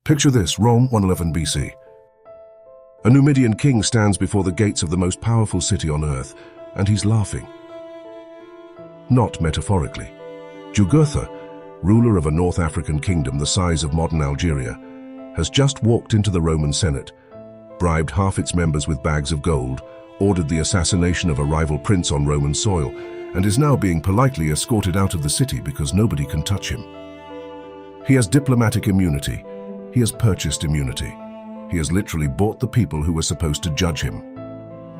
Picture this, Rome, 111 BC. A Numidian king stands before the gates of the most powerful city on earth, and he's laughing. Not metaphorically. Jugurtha, ruler of a North African kingdom the size of modern Algeria, has just walked into the Roman Senate, bribed half its members with bags of gold, ordered the assassination of a rival prince on Roman soil, and is now being politely escorted out of the city because nobody can touch him. He has diplomatic immunity. He has purchased immunity. He has literally bought the people who were supposed to judge him.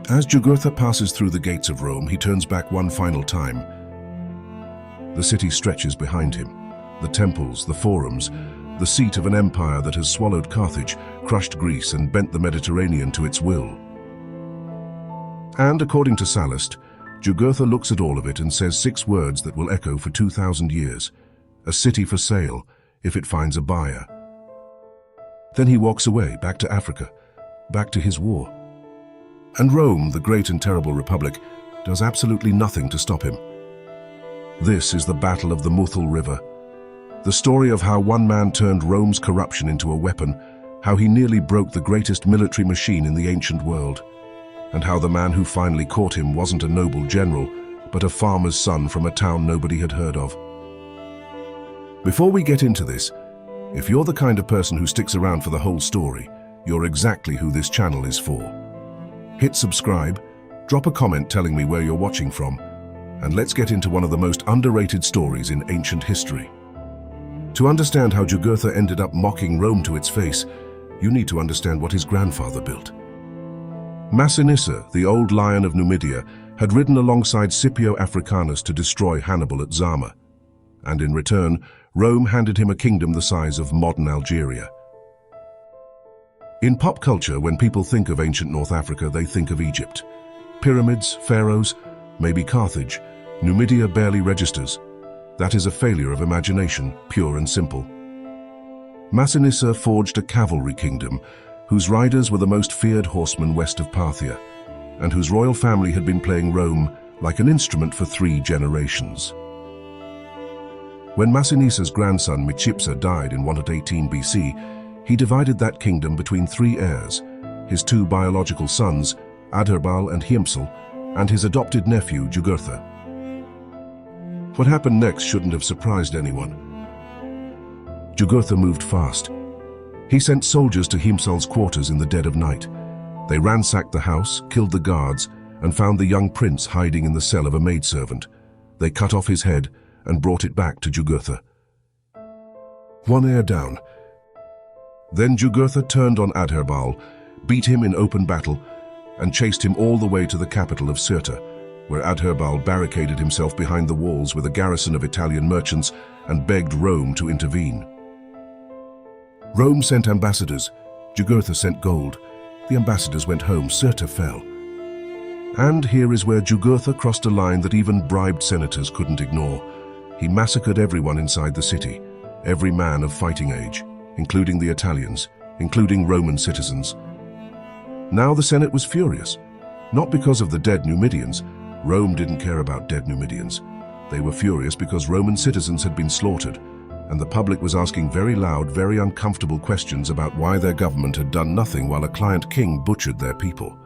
As Jugurtha passes through the gates of Rome, he turns back one final time. The city stretches behind him. The temples, the forums, the seat of an empire that has swallowed Carthage, crushed Greece, and bent the Mediterranean to its will. And according to Sallust, Jugurtha looks at all of it and says 6 words that will echo for 2,000 years. A city for sale, if it finds a buyer. Then he walks away, back to Africa, back to his war. And Rome, the great and terrible republic, does absolutely nothing to stop him. This is the Battle of the Muthul River. The story of how one man turned Rome's corruption into a weapon, how he nearly broke the greatest military machine in the ancient world, and how the man who finally caught him wasn't a noble general, but a farmer's son from a town nobody had heard of. Before we get into this, if you're the kind of person who sticks around for the whole story, you're exactly who this channel is for. Hit subscribe, drop a comment telling me where you're watching from, and let's get into one of the most underrated stories in ancient history. To understand how Jugurtha ended up mocking Rome to its face, you need to understand what his grandfather built. Massinissa, the old lion of Numidia, had ridden alongside Scipio Africanus to destroy Hannibal at Zama, and in return, Rome handed him a kingdom the size of modern Algeria. In pop culture, when people think of ancient North Africa, they think of Egypt. Pyramids, pharaohs, maybe Carthage. Numidia barely registers. That is a failure of imagination, pure and simple. Massinissa forged a cavalry kingdom, whose riders were the most feared horsemen west of Parthia, and whose royal family had been playing Rome like an instrument for 3 generations. When Massinissa's grandson Micipsa died in 118 BC, he divided that kingdom between 3 heirs, his 2 biological sons, Adherbal and Hiempsal, and his adopted nephew Jugurtha. What happened next shouldn't have surprised anyone. Jugurtha moved fast. He sent soldiers to Hiempsal's quarters in the dead of night. They ransacked the house, killed the guards, and found the young prince hiding in the cell of a maidservant. They cut off his head and brought it back to Jugurtha. 1 heir down. Then Jugurtha turned on Adherbal, beat him in open battle, and chased him all the way to the capital of Cirta, where Adherbal barricaded himself behind the walls with a garrison of Italian merchants and begged Rome to intervene. Rome sent ambassadors. Jugurtha sent gold. The ambassadors went home. Cirta fell. And here is where Jugurtha crossed a line that even bribed senators couldn't ignore. He massacred everyone inside the city, every man of fighting age, including the Italians, including Roman citizens. Now the Senate was furious, not because of the dead Numidians. Rome didn't care about dead Numidians. They were furious because Roman citizens had been slaughtered, and the public was asking very loud, very uncomfortable questions about why their government had done nothing while a client king butchered their people.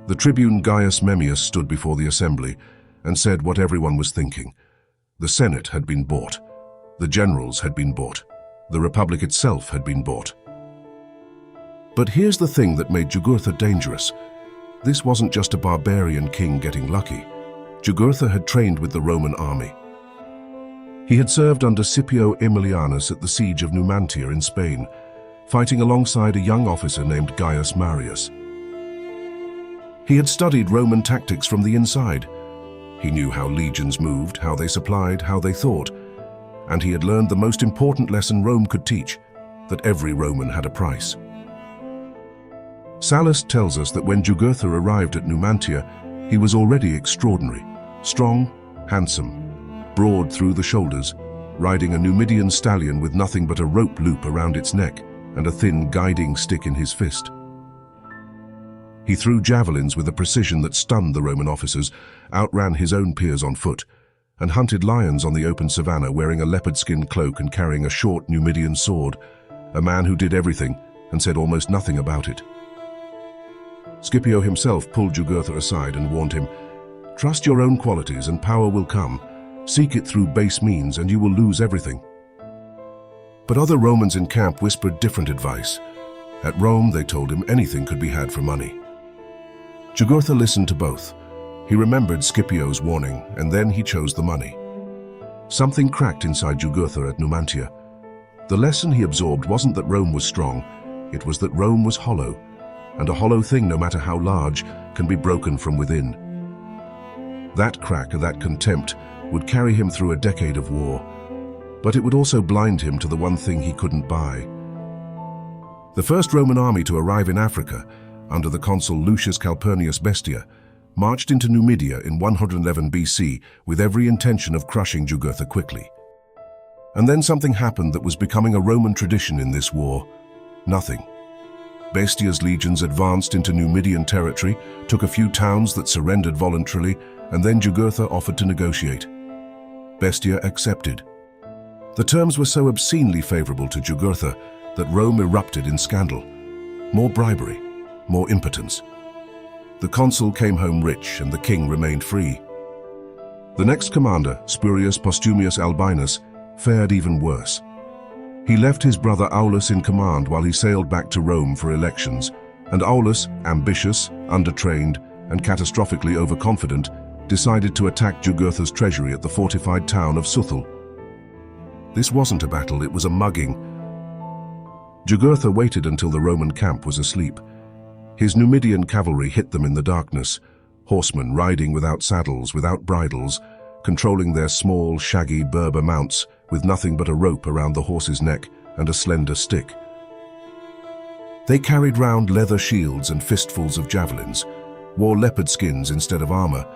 The tribune Gaius Marius stood before the assembly and said what everyone was thinking. The Senate had been bought. The generals had been bought. The Republic itself had been bought. But here's the thing that made Jugurtha dangerous. This wasn't just a barbarian king getting lucky. Jugurtha had trained with the Roman army. He had served under Scipio Aemilianus at the siege of Numantia in Spain, fighting alongside a young officer named Gaius Marius. He had studied Roman tactics from the inside. He knew how legions moved, how they supplied, how they thought, and he had learned the most important lesson Rome could teach, that every Roman had a price. Sallust tells us that when Jugurtha arrived at Numantia, he was already extraordinary, strong, handsome, broad through the shoulders, riding a Numidian stallion with nothing but a rope loop around its neck and a thin guiding stick in his fist. He threw javelins with a precision that stunned the Roman officers, outran his own peers on foot, and hunted lions on the open savannah wearing a leopard-skin cloak and carrying a short Numidian sword. a man who did everything and said almost nothing about it. Scipio himself pulled Jugurtha aside and warned him, "Trust your own qualities and power will come. Seek it through base means and you will lose everything." But other Romans in camp whispered different advice. At Rome, they told him anything could be had for money. Jugurtha listened to both. He remembered Scipio's warning, and then he chose the money. Something cracked inside Jugurtha at Numantia. The lesson he absorbed wasn't that Rome was strong, it was that Rome was hollow, and a hollow thing, no matter how large, can be broken from within. That crack, or that contempt, would carry him through a decade of war, but it would also blind him to the one thing he couldn't buy. The first Roman army to arrive in Africa, under the consul Lucius Calpurnius Bestia, marched into Numidia in 111 BC with every intention of crushing Jugurtha quickly. And then something happened that was becoming a Roman tradition in this war. Nothing. Bestia's legions advanced into Numidian territory, took a few towns that surrendered voluntarily, and then Jugurtha offered to negotiate. Bestia accepted. The terms were so obscenely favorable to Jugurtha that Rome erupted in scandal. More bribery, more impotence. The consul came home rich and the king remained free. The next commander, Spurius Postumius Albinus, fared even worse. He left his brother Aulus in command while he sailed back to Rome for elections, and Aulus, ambitious, undertrained, and catastrophically overconfident, decided to attack Jugurtha's treasury at the fortified town of Suthul. This wasn't a battle, it was a mugging. Jugurtha waited until the Roman camp was asleep. His Numidian cavalry hit them in the darkness, horsemen riding without saddles, without bridles, controlling their small, shaggy Berber mounts with nothing but a rope around the horse's neck and a slender stick. They carried round leather shields and fistfuls of javelins, wore leopard skins instead of armor,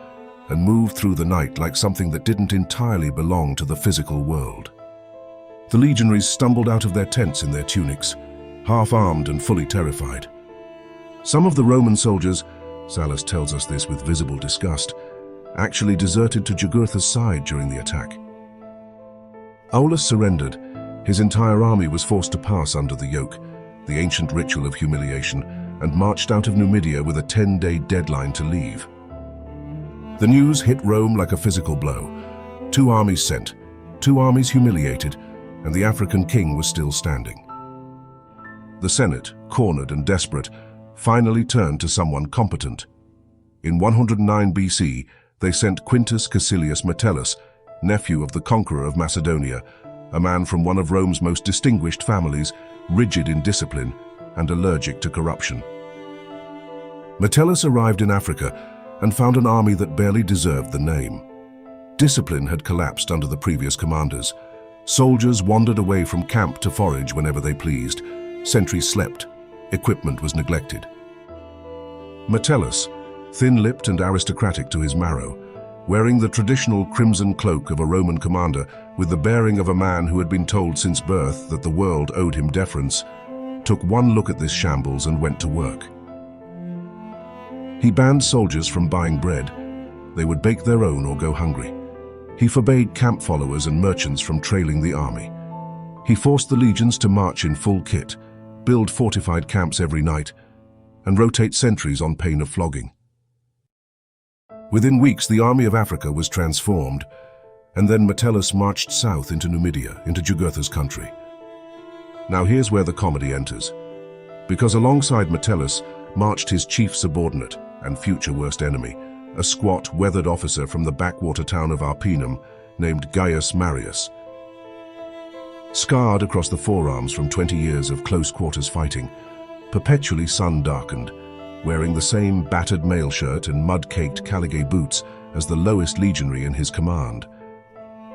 and moved through the night like something that didn't entirely belong to the physical world. The legionaries stumbled out of their tents in their tunics, half-armed and fully terrified. Some of the Roman soldiers, Sallust tells us this with visible disgust, actually deserted to Jugurtha's side during the attack. Aulus surrendered. His entire army was forced to pass under the yoke, the ancient ritual of humiliation, and marched out of Numidia with a 10-day deadline to leave. The news hit Rome like a physical blow. 2 armies sent, 2 armies humiliated, and the African king was still standing. The Senate, cornered and desperate, finally turned to someone competent. In 109 BC, they sent Quintus Caecilius Metellus, nephew of the conqueror of Macedonia, a man from one of Rome's most distinguished families, rigid in discipline and allergic to corruption. Metellus arrived in Africa and found an army that barely deserved the name. Discipline had collapsed under the previous commanders. Soldiers wandered away from camp to forage whenever they pleased. Sentries slept. Equipment was neglected. Metellus, thin-lipped and aristocratic to his marrow, wearing the traditional crimson cloak of a Roman commander with the bearing of a man who had been told since birth that the world owed him deference, took one look at this shambles and went to work. He banned soldiers from buying bread. They would bake their own or go hungry. He forbade camp followers and merchants from trailing the army. He forced the legions to march in full kit, build fortified camps every night, and rotate sentries on pain of flogging. Within weeks, the army of Africa was transformed, and then Metellus marched south into Numidia, into Jugurtha's country. Now here's where the comedy enters, because alongside Metellus marched his chief subordinate and future worst enemy, a squat, weathered officer from the backwater town of Arpinum named Gaius Marius. Scarred across the forearms from 20 years of close-quarters fighting, perpetually sun-darkened, wearing the same battered mail shirt and mud-caked Caligay boots as the lowest legionary in his command.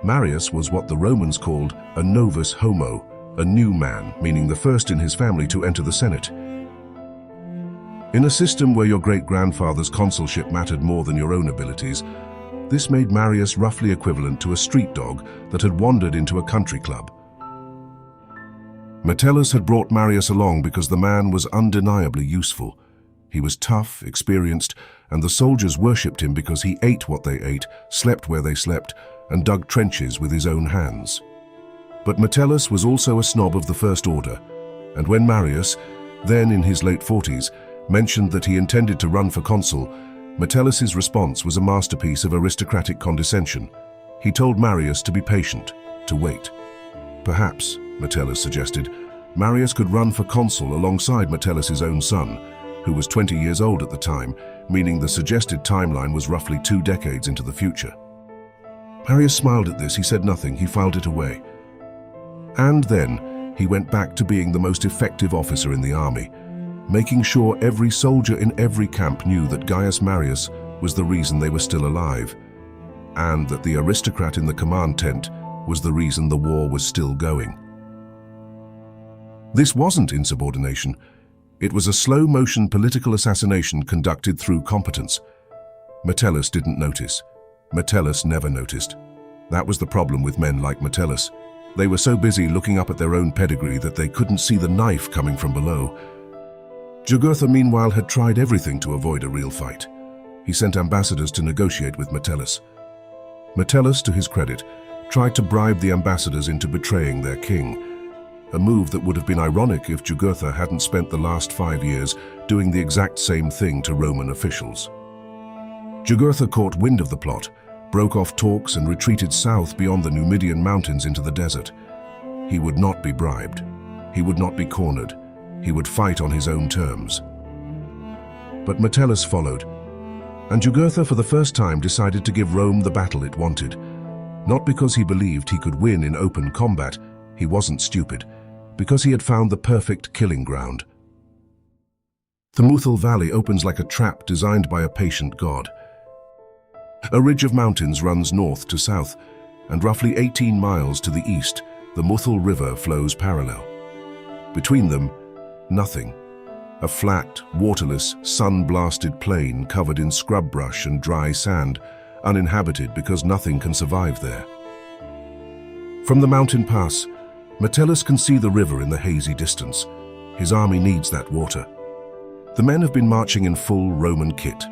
Marius was what the Romans called a novus homo, a new man, meaning the first in his family to enter the Senate. In a system where your great-grandfather's consulship mattered more than your own abilities, this made Marius roughly equivalent to a street dog that had wandered into a country club. Metellus had brought Marius along because the man was undeniably useful. He was tough, experienced, and the soldiers worshipped him because he ate what they ate, slept where they slept, and dug trenches with his own hands. But Metellus was also a snob of the First Order, And when Marius, then in his late 40s, mentioned that he intended to run for consul, Metellus's response was a masterpiece of aristocratic condescension. He told Marius to be patient, to wait. Perhaps, Metellus suggested, Marius could run for consul alongside Metellus's own son, who was 20 years old at the time, meaning the suggested timeline was roughly 2 decades into the future. Marius smiled at this. He said nothing. He filed it away. And then he went back to being the most effective officer in the army, making sure every soldier in every camp knew that Gaius Marius was the reason they were still alive, and that the aristocrat in the command tent was the reason the war was still going. This wasn't insubordination. It was a slow-motion political assassination conducted through competence. Metellus didn't notice. Metellus never noticed. That was the problem with men like Metellus. They were so busy looking up at their own pedigree that they couldn't see the knife coming from below. Jugurtha, meanwhile, had tried everything to avoid a real fight. He sent ambassadors to negotiate with Metellus. Metellus, to his credit, tried to bribe the ambassadors into betraying their king, a move that would have been ironic if Jugurtha hadn't spent the last 5 years doing the exact same thing to Roman officials. Jugurtha caught wind of the plot, broke off talks and retreated south beyond the Numidian mountains into the desert. He would not be bribed. He would not be cornered. He would fight on his own terms. But Metellus followed, and Jugurtha for the first time decided to give Rome the battle it wanted. Not because he believed he could win in open combat, he wasn't stupid, because he had found the perfect killing ground. The Muthul Valley opens like a trap designed by a patient god. A ridge of mountains runs north to south, and roughly 18 miles to the east, the Muthul River flows parallel. Between them, nothing. A flat, waterless, sun-blasted plain covered in scrub brush and dry sand, uninhabited because nothing can survive there. From the mountain pass, Metellus can see the river in the hazy distance. His army needs that water. The men have been marching in full Roman kit.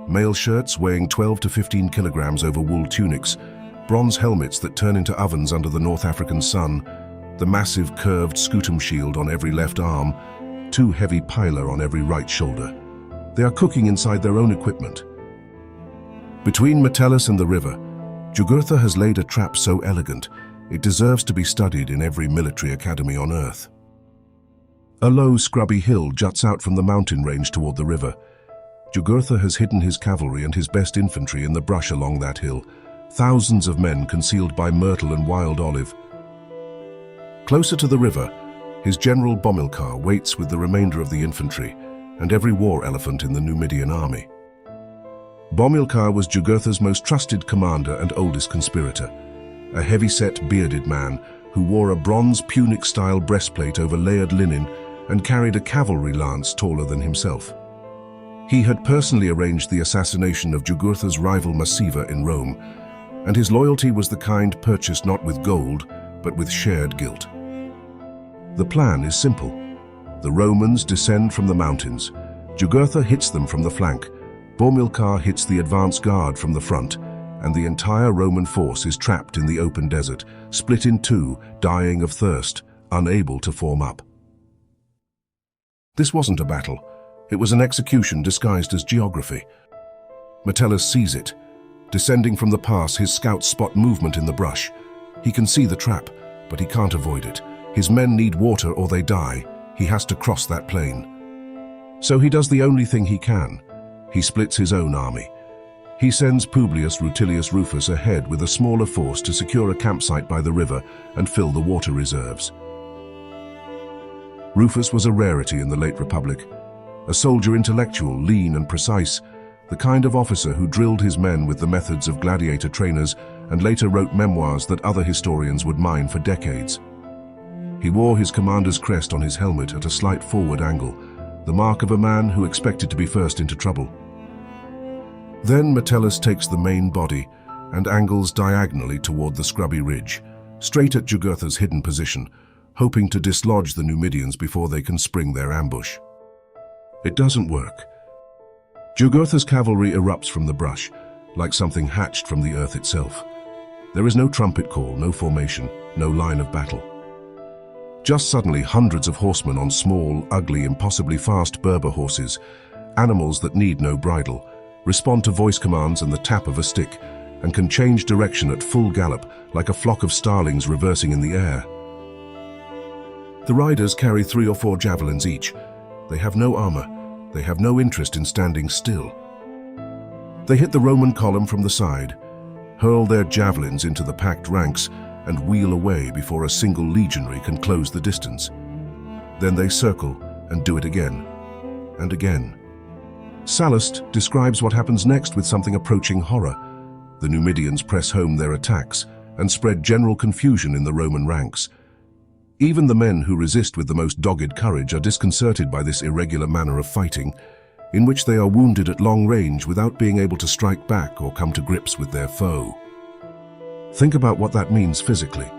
Mail shirts weighing 12 to 15 kilograms over wool tunics, bronze helmets that turn into ovens under the North African sun, the massive curved scutum shield on every left arm, 2 heavy piler on every right shoulder. They are cooking inside their own equipment. Between Metellus and the river, Jugurtha has laid a trap so elegant, it deserves to be studied in every military academy on earth. A low, scrubby hill juts out from the mountain range toward the river. Jugurtha has hidden his cavalry and his best infantry in the brush along that hill, thousands of men concealed by myrtle and wild olive. Closer to the river, his general Bomilcar waits with the remainder of the infantry and every war elephant in the Numidian army. Bomilcar was Jugurtha's most trusted commander and oldest conspirator, a heavy-set, bearded man who wore a bronze Punic-style breastplate over layered linen and carried a cavalry lance taller than himself. He had personally arranged the assassination of Jugurtha's rival Massiva in Rome, and his loyalty was the kind purchased not with gold, but with shared guilt. The plan is simple. The Romans descend from the mountains. Jugurtha hits them from the flank. Bomilcar hits the advance guard from the front, and the entire Roman force is trapped in the open desert, split in two, dying of thirst, unable to form up. This wasn't a battle. It was an execution disguised as geography. Metellus sees it. Descending from the pass, his scouts spot movement in the brush. He can see the trap, but he can't avoid it. His men need water or they die. He has to cross that plain. So he does the only thing he can. He splits his own army. He sends Publius Rutilius Rufus ahead with a smaller force to secure a campsite by the river and fill the water reserves. Rufus was a rarity in the late Republic. A soldier intellectual, lean and precise, the kind of officer who drilled his men with the methods of gladiator trainers and later wrote memoirs that other historians would mine for decades. He wore his commander's crest on his helmet at a slight forward angle, the mark of a man who expected to be first into trouble. Then Metellus takes the main body and angles diagonally toward the scrubby ridge, straight at Jugurtha's hidden position, hoping to dislodge the Numidians before they can spring their ambush. It doesn't work. Jugurtha's cavalry erupts from the brush, like something hatched from the earth itself. There is no trumpet call, no formation, no line of battle. Just suddenly, hundreds of horsemen on small, ugly, impossibly fast Berber horses, animals that need no bridle, respond to voice commands and the tap of a stick, and can change direction at full gallop like a flock of starlings reversing in the air. The riders carry 3 or 4 javelins each. They have no armor. They have no interest in standing still. They hit the Roman column from the side, hurl their javelins into the packed ranks, and wheel away before a single legionary can close the distance. Then they circle and do it again and again. Sallust describes what happens next with something approaching horror. The Numidians press home their attacks and spread general confusion in the Roman ranks. Even the men who resist with the most dogged courage are disconcerted by this irregular manner of fighting, in which they are wounded at long range without being able to strike back or come to grips with their foe. Think about what that means physically.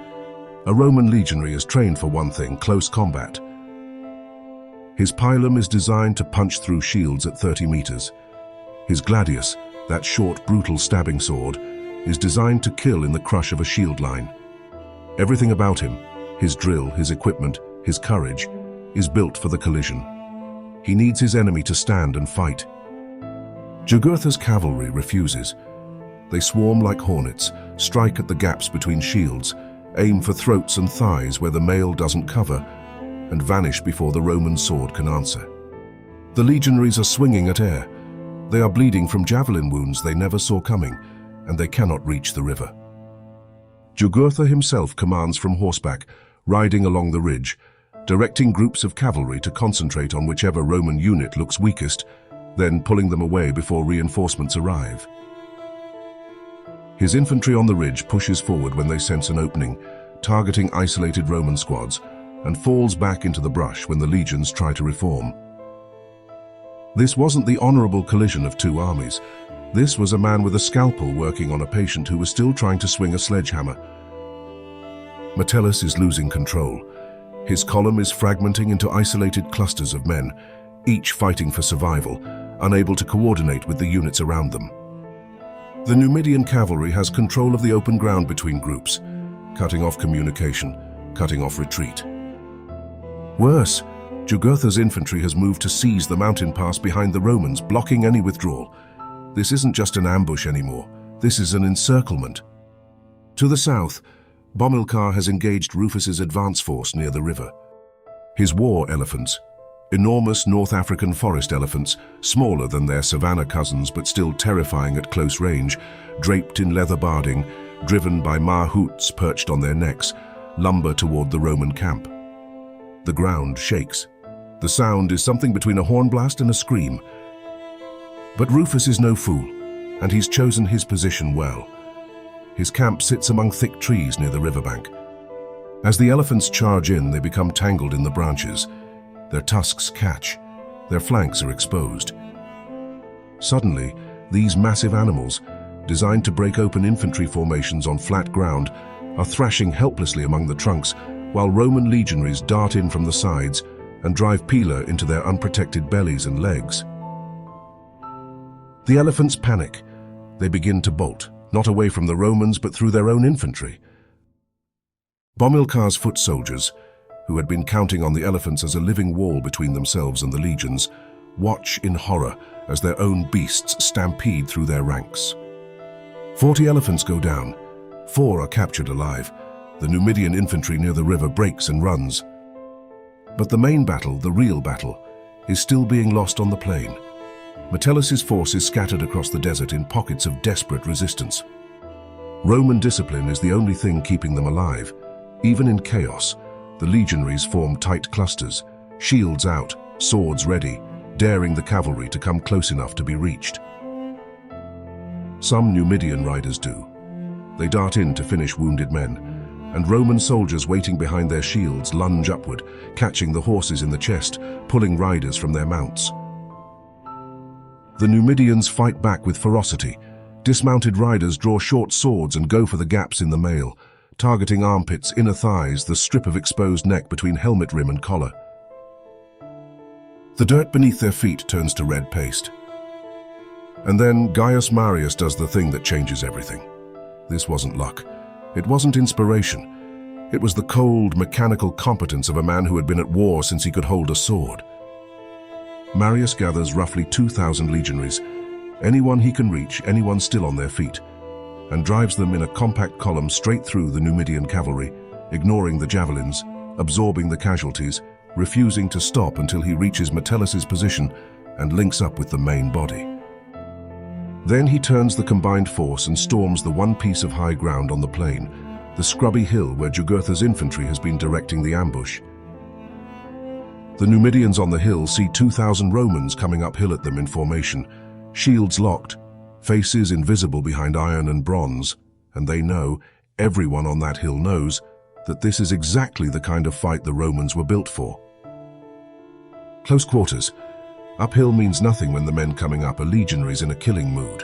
A Roman legionary is trained for one thing, close combat. His pilum is designed to punch through shields at 30 meters. His gladius, that short, brutal stabbing sword, is designed to kill in the crush of a shield line. Everything about him, his drill, his equipment, his courage, is built for the collision. He needs his enemy to stand and fight. Jugurtha's cavalry refuses. They swarm like hornets, strike at the gaps between shields, aim for throats and thighs where the mail doesn't cover, and vanish before the Roman sword can answer. The legionaries are swinging at air. They are bleeding from javelin wounds they never saw coming, and they cannot reach the river. Jugurtha himself commands from horseback, riding along the ridge, directing groups of cavalry to concentrate on whichever Roman unit looks weakest, then pulling them away before reinforcements arrive. His infantry on the ridge pushes forward when they sense an opening, targeting isolated Roman squads, and falls back into the brush when the legions try to reform. This wasn't the honorable collision of 2 armies. This was a man with a scalpel working on a patient who was still trying to swing a sledgehammer. Metellus is losing control. His column is fragmenting into isolated clusters of men, each fighting for survival, unable to coordinate with the units around them. The Numidian cavalry has control of the open ground between groups, cutting off communication, cutting off retreat. Worse, Jugurtha's infantry has moved to seize the mountain pass behind the Romans, blocking any withdrawal. This isn't just an ambush anymore. This is an encirclement. To the south, Bomilcar has engaged Rufus's advance force near the river. His war elephants, enormous North African forest elephants, smaller than their savanna cousins but still terrifying at close range, draped in leather barding, driven by mahouts perched on their necks, lumber toward the Roman camp. The ground shakes. The sound is something between a hornblast and a scream. But Rufus is no fool, and he's chosen his position well. His camp sits among thick trees near the riverbank. As the elephants charge in, they become tangled in the branches. Their tusks catch. Their flanks are exposed. Suddenly, these massive animals, designed to break open infantry formations on flat ground, are thrashing helplessly among the trunks, while Roman legionaries dart in from the sides and drive Pila into their unprotected bellies and legs. The elephants panic. They begin to bolt, not away from the Romans but through their own infantry. Bomilcar's foot soldiers, who had been counting on the elephants as a living wall between themselves and the legions, watch in horror as their own beasts stampede through their ranks. 40 elephants go down. 4 are captured alive. The Numidian infantry near the river breaks and runs. But the main battle, the real battle, is still being lost on the plain. Metellus' force is scattered across the desert in pockets of desperate resistance. Roman discipline is the only thing keeping them alive. Even in chaos, the legionaries form tight clusters, shields out, swords ready, daring the cavalry to come close enough to be reached. Some Numidian riders do. They dart in to finish wounded men, and Roman soldiers waiting behind their shields lunge upward, catching the horses in the chest, pulling riders from their mounts. The Numidians fight back with ferocity. Dismounted riders draw short swords and go for the gaps in the mail, targeting armpits, inner thighs, the strip of exposed neck between helmet rim and collar. The dirt beneath their feet turns to red paste. And then Gaius Marius does the thing that changes everything. This wasn't luck. It wasn't inspiration. It was the cold, mechanical competence of a man who had been at war since he could hold a sword. Marius gathers roughly 2,000 legionaries, anyone he can reach, anyone still on their feet, and drives them in a compact column straight through the Numidian cavalry, ignoring the javelins, absorbing the casualties, refusing to stop until he reaches Metellus's position and links up with the main body. Then he turns the combined force and storms the one piece of high ground on the plain, the scrubby hill where Jugurtha's infantry has been directing the ambush. The Numidians on the hill see 2,000 Romans coming uphill at them in formation, shields locked, faces invisible behind iron and bronze, and they know, everyone on that hill knows, that this is exactly the kind of fight the Romans were built for. Close quarters. Uphill means nothing when the men coming up are legionaries in a killing mood.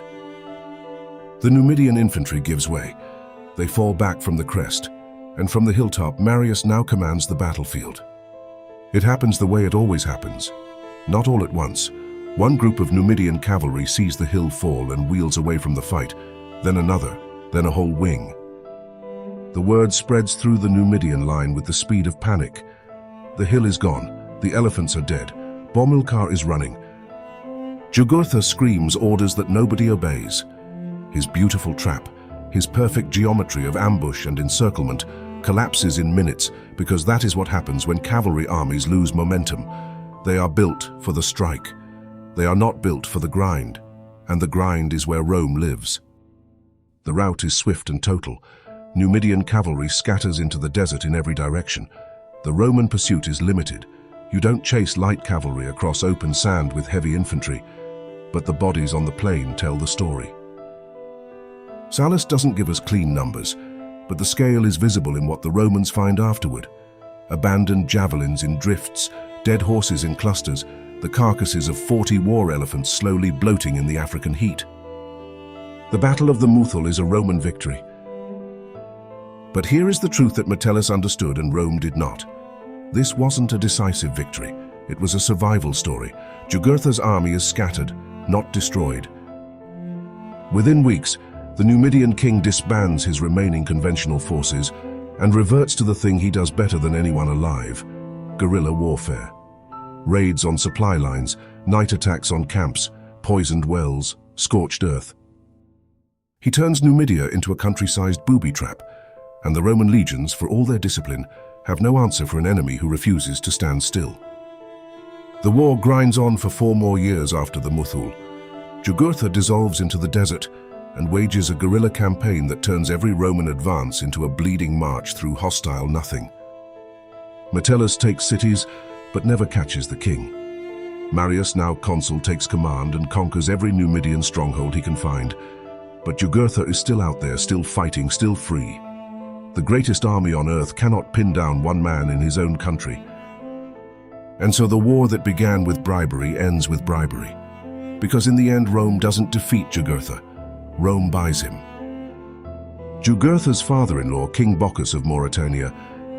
The Numidian infantry gives way. They fall back from the crest, and from the hilltop Marius now commands the battlefield. It happens the way it always happens. Not all at once. One group of Numidian cavalry sees the hill fall and wheels away from the fight, then another, then a whole wing. The word spreads through the Numidian line with the speed of panic. The hill is gone, the elephants are dead, Bomilcar is running. Jugurtha screams orders that nobody obeys. His beautiful trap, his perfect geometry of ambush and encirclement, collapses in minutes because that is what happens when cavalry armies lose momentum. They are built for the strike. They are not built for the grind, and the grind is where Rome lives. The rout is swift and total. Numidian cavalry scatters into the desert in every direction. The Roman pursuit is limited. You don't chase light cavalry across open sand with heavy infantry, but the bodies on the plain tell the story. Sallust doesn't give us clean numbers, but the scale is visible in what the Romans find afterward. Abandoned javelins in drifts, dead horses in clusters, the carcasses of 40 war elephants slowly bloating in the African heat. The Battle of the Muthul is a Roman victory. But here is the truth that Metellus understood and Rome did not. This wasn't a decisive victory. It was a survival story. Jugurtha's army is scattered, not destroyed. Within weeks, the Numidian king disbands his remaining conventional forces and reverts to the thing he does better than anyone alive: guerrilla warfare. Raids on supply lines, night attacks on camps, poisoned wells, scorched earth. He turns Numidia into a country-sized booby trap, and the Roman legions, for all their discipline, have no answer for an enemy who refuses to stand still. The war grinds on for 4 more years after the Muthul. Jugurtha dissolves into the desert and wages a guerrilla campaign that turns every Roman advance into a bleeding march through hostile nothing. Metellus takes cities, but never catches the king. Marius, now consul, takes command and conquers every Numidian stronghold he can find. But Jugurtha is still out there, still fighting, still free. The greatest army on earth cannot pin down one man in his own country. And so the war that began with bribery ends with bribery. Because in the end, Rome doesn't defeat Jugurtha. Rome buys him. Jugurtha's father-in-law, King Bocchus of Mauritania,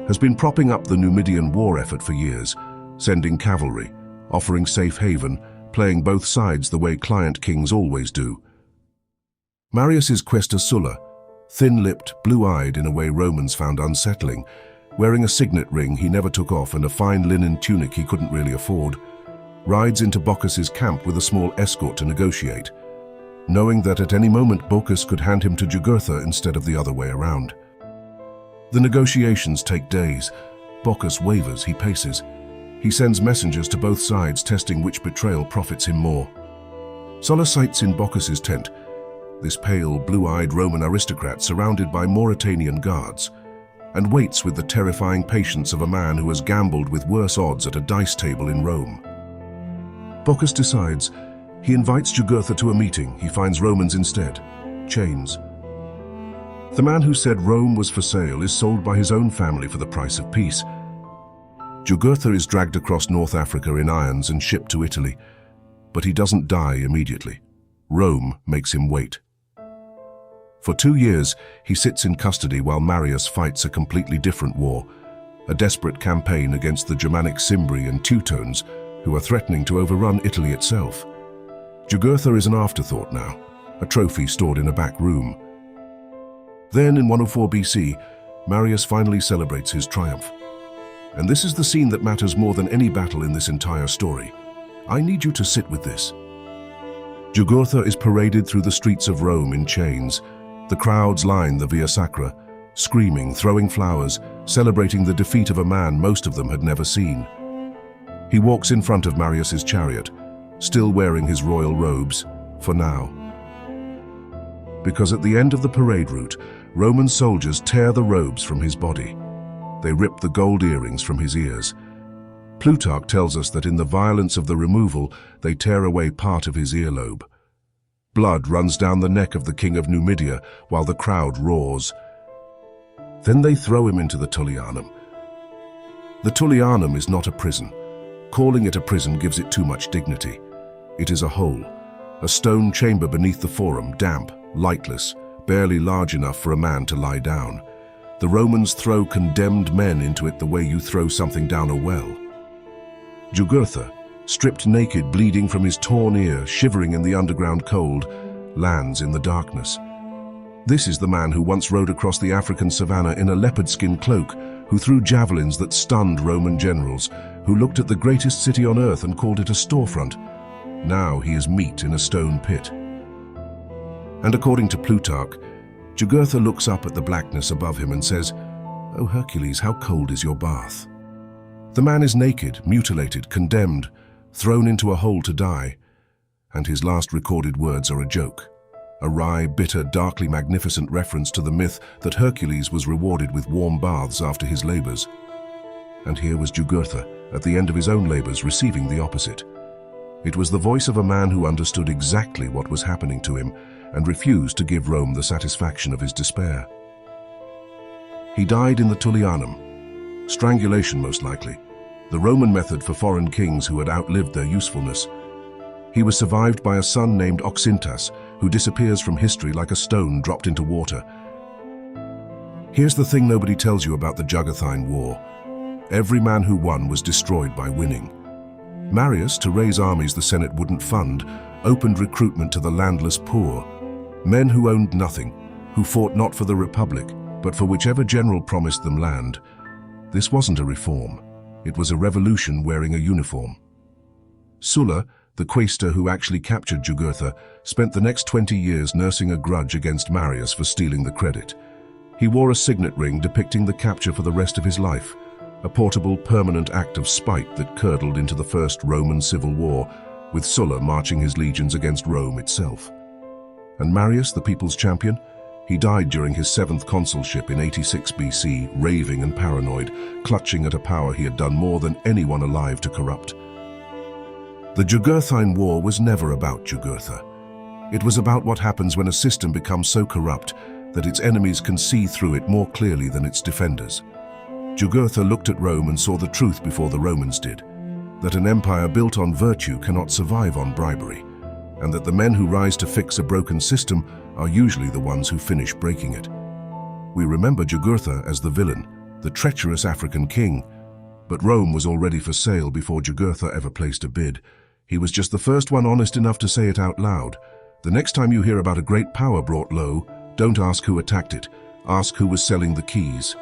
has been propping up the Numidian war effort for years, sending cavalry, offering safe haven, playing both sides the way client kings always do. Marius's Quintus Sulla, thin-lipped, blue-eyed in a way Romans found unsettling, wearing a signet ring he never took off and a fine linen tunic he couldn't really afford, rides into Bocchus's camp with a small escort to negotiate, knowing that at any moment Bocchus could hand him to Jugurtha instead of the other way around. The negotiations take days. Bocchus wavers, he paces. He sends messengers to both sides testing which betrayal profits him more. Sulla sights in Bocchus's tent, this pale, blue-eyed Roman aristocrat surrounded by Mauritanian guards, and waits with the terrifying patience of a man who has gambled with worse odds at a dice table in Rome. Bocchus decides. He invites Jugurtha to a meeting. He finds Romans instead, chains. The man who said Rome was for sale is sold by his own family for the price of peace. Jugurtha is dragged across North Africa in irons and shipped to Italy, but he doesn't die immediately. Rome makes him wait. For 2 years, he sits in custody while Marius fights a completely different war, a desperate campaign against the Germanic Cimbri and Teutones, who are threatening to overrun Italy itself. Jugurtha is an afterthought now, a trophy stored in a back room. Then, in 104 BC, Marius finally celebrates his triumph. And this is the scene that matters more than any battle in this entire story. I need you to sit with this. Jugurtha is paraded through the streets of Rome in chains. The crowds line the Via Sacra, screaming, throwing flowers, celebrating the defeat of a man most of them had never seen. He walks in front of Marius's chariot, still wearing his royal robes, for now. Because at the end of the parade route, Roman soldiers tear the robes from his body. They rip the gold earrings from his ears. Plutarch tells us that in the violence of the removal, they tear away part of his earlobe. Blood runs down the neck of the king of Numidia while the crowd roars. Then they throw him into the Tullianum. The Tullianum is not a prison. Calling it a prison gives it too much dignity. It is a hole, a stone chamber beneath the forum, damp, lightless, barely large enough for a man to lie down. The Romans throw condemned men into it the way you throw something down a well. Jugurtha, stripped naked, bleeding from his torn ear, shivering in the underground cold, lands in the darkness. This is the man who once rode across the African savannah in a leopard skin cloak, who threw javelins that stunned Roman generals, who looked at the greatest city on earth and called it a storefront. Now he is meat in a stone pit. And according to Plutarch, Jugurtha looks up at the blackness above him and says, "O Hercules, how cold is your bath?" The man is naked, mutilated, condemned, thrown into a hole to die, and his last recorded words are a joke. A wry, bitter, darkly magnificent reference to the myth that Hercules was rewarded with warm baths after his labors. And here was Jugurtha, at the end of his own labors, receiving the opposite. It was the voice of a man who understood exactly what was happening to him and refused to give Rome the satisfaction of his despair. He died in the Tullianum. Strangulation, most likely, the Roman method for foreign kings who had outlived their usefulness. He was survived by a son named Oxyntas, who disappears from history like a stone dropped into water. Here's the thing nobody tells you about the Jugurthine War. Every man who won was destroyed by winning. Marius, to raise armies the Senate wouldn't fund, opened recruitment to the landless poor. Men who owned nothing, who fought not for the Republic, but for whichever general promised them land. This wasn't a reform. It was a revolution wearing a uniform. Sulla, the quaestor who actually captured Jugurtha, spent the next 20 years nursing a grudge against Marius for stealing the credit. He wore a signet ring depicting the capture for the rest of his life, a portable, permanent act of spite that curdled into the First Roman Civil War, with Sulla marching his legions against Rome itself. And Marius, the people's champion, he died during his 7th consulship in 86 BC, raving and paranoid, clutching at a power he had done more than anyone alive to corrupt. The Jugurthine War was never about Jugurtha. It was about what happens when a system becomes so corrupt that its enemies can see through it more clearly than its defenders. Jugurtha looked at Rome and saw the truth before the Romans did, that an empire built on virtue cannot survive on bribery, and that the men who rise to fix a broken system are usually the ones who finish breaking it. We remember Jugurtha as the villain, the treacherous African king, but Rome was already for sale before Jugurtha ever placed a bid. He was just the first one honest enough to say it out loud. The next time you hear about a great power brought low, don't ask who attacked it, ask who was selling the keys.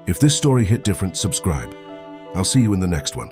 If this story hit different, subscribe. I'll see you in the next one.